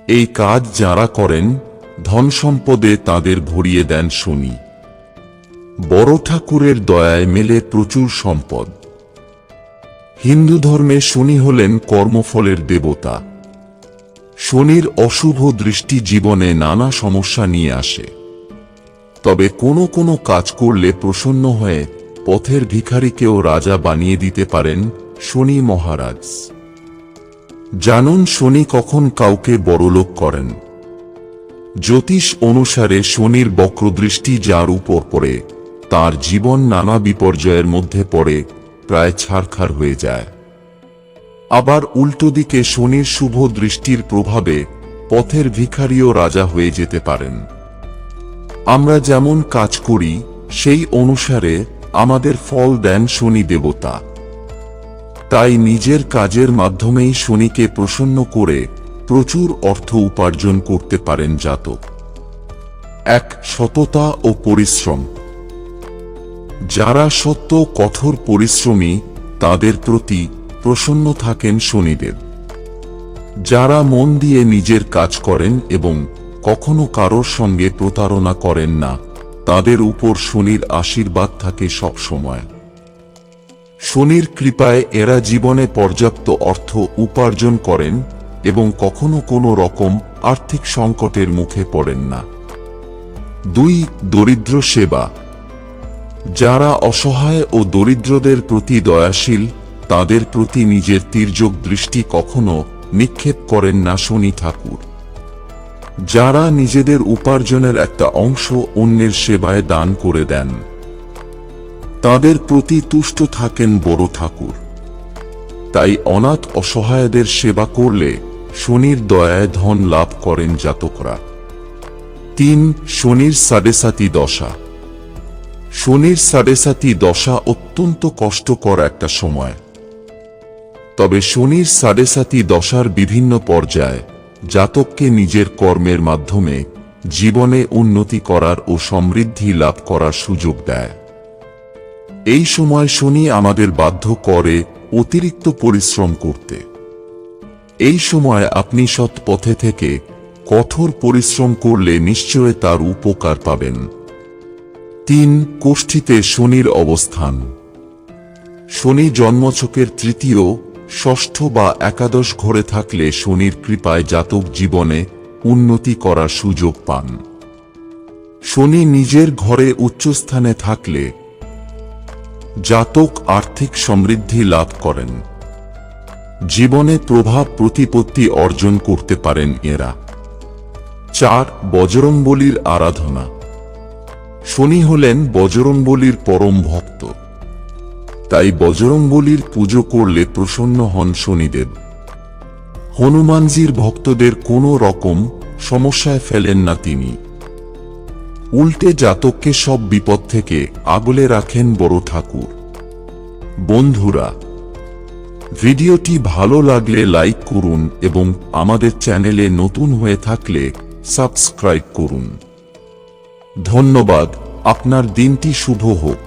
এই কাজ যারা করেন ধন সম্পদে তাদের ভরিয়ে দেন শনি। বড় ঠাকুরের দয়ায় মেলে প্রচুর সম্পদ। হিন্দু ধর্মে শনি হলেন কর্মফলের দেবতা। শনির অশুভ দৃষ্টি জীবনে নানা সমস্যা নিয়ে আসে। তবে কোনো কোনো কাজ করলে প্রসন্ন হয়ে পথের ভিখারিকেও রাজা বানিয়ে দিতে পারেন শনি মহারাজ। জানুন শনি কখন কাউকে বড়লোক করেন। জ্যোতিষ অনুসারে শনির বক্রদৃষ্টি যার উপর পড়ে তার জীবন নানা বিপর্যয়ের মধ্যে পড়ে প্রায় ছারখার হয়ে যায়। আবার উল্টো দিকে শনির শুভ দৃষ্টির প্রভাবে পথের ভিখারিও রাজা হয়ে যেতে পারেন। আমরা যেমন কাজ করি সেই অনুসারে আমাদের ফল দেন শনি দেবতা। তাই নিজের কাজের মাধ্যমেই শনিকে প্রসন্ন করে প্রচুর অর্থ উপার্জন করতে পারেন জাতক। 1. সততা ও পরিশ্রম। যারা সত্য কঠোর পরিশ্রমী তাদের প্রতি প্রসন্ন থাকেন শনিদেব। যারা মন দিয়ে নিজের কাজ করেন এবং কখনো কারোর সঙ্গে প্রতারণা করেন না তাদের উপর শনির আশীর্বাদ থাকে সব সময়। শনির কৃপায় এরা জীবনে পর্যাপ্ত অর্থ উপার্জন করেন এবং কখনো কোনো রকম আর্থিক সংকটের মুখে পড়েন না। 2. দরিদ্র সেবা। যারা অসহায় ও দরিদ্রদের প্রতি দয়াশীল তাদের প্রতি নিজের তির্যক দৃষ্টি কখনো নিক্ষেপ করেন না শনি ঠাকুর। যারা নিজেদের উপার্জনের একটা অংশ অন্যের সেবায় দান করে দেন তাদের প্রতি তুষ্ট থাকেন বড় ঠাকুর। তাই অনাথ অসহায়দের সেবা করলে শনির দয়ায় ধন লাভ করেন জাতকরা। 3. শনির সাড়েসাতি দশা। শনির সাড়েসাতি দশা অত্যন্ত কষ্টকর একটা সময়। তবে শনির সাড়েসাতি দশার বিভিন্ন পর্যায়ে জাতককে নিজের কর্মের মাধ্যমে জীবনে উন্নতি করার ও সমৃদ্ধি লাভ করার সুযোগ দেয়। এই সময় শনি আমাদের বাধ্য করে অতিরিক্ত পরিশ্রম করতে। এই সময় আপনি সৎ পথে থেকে কঠোর পরিশ্রম করলে নিশ্চয় তার উপকার পাবেন। 3. কোষ্ঠীতে শনির অবস্থান। শনি জন্মছকের তৃতীয়, ষষ্ঠ বা একাদশ ঘরে থাকলে শনির কৃপায় জাতক জীবনে উন্নতি করার সুযোগ পান। শনি নিজের ঘরে উচ্চস্থানে থাকলে জাতক আর্থিক সমৃদ্ধি লাভ করেন। জীবনে প্রভাব প্রতিপত্তি অর্জন করতে পারেন এরা। 4. বজরংবলীর আরাধনা। শনি হলেন বজরংবলীর পরম ভক্ত। তাই বজরংবলীর পুজো করলে প্রসন্ন হন শনিদেব। হনুমানজির ভক্তদের কোনো রকম সমস্যায় ফেলেন না তিনি। উল্টে জাতককে সব বিপদ থেকে আগলে রাখেন বড় ঠাকুর। বন্ধুরা, ভিডিওটি ভালো লাগলে লাইক করুন এবং আমাদের চ্যানেলে নতুন হয়ে থাকলে সাবস্ক্রাইব করুন। ধন্যবাদ। আপনার দিনটি শুভ হোক।